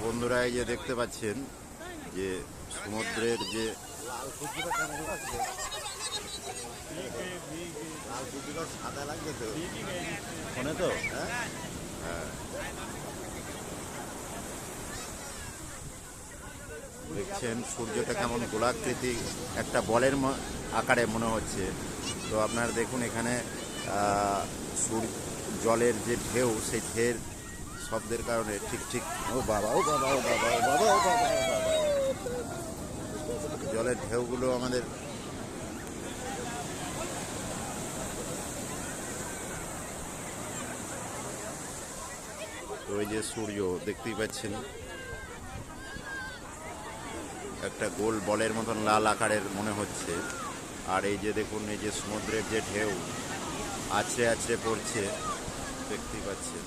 বন্ধুরা, এই যে দেখতে পাচ্ছেন যে সমুদ্রের যে লাল কুচিটা কেমন লাগছে? লাল কুচিটা সাদা লাগছে তো। ফোনে তো হ্যাঁ, দেখছেন সূর্যটা কেমন গোলাকৃতি একটা বলের আকারে মনে হচ্ছে। তো আপনারা দেখুন এখানে জলের যে ঢেউ, সেই ঢের শব্দের কারণে ঠিক ঠিক ও বাবা ও বাবা ও বাবা ও বাবা ও বাবা ও বাবা, জলের ঢেউগুলো আমাদের তো ওই যে সূর্য দেখতেই পাচ্ছেন একটা গোল বলের মতন লাল আকারের মনে হচ্ছে। আর এই যে দেখুন এই যে সমুদ্রের যে ঢেউ আছড়ে আছড়ে পড়ছে, দেখতেই পাচ্ছেন।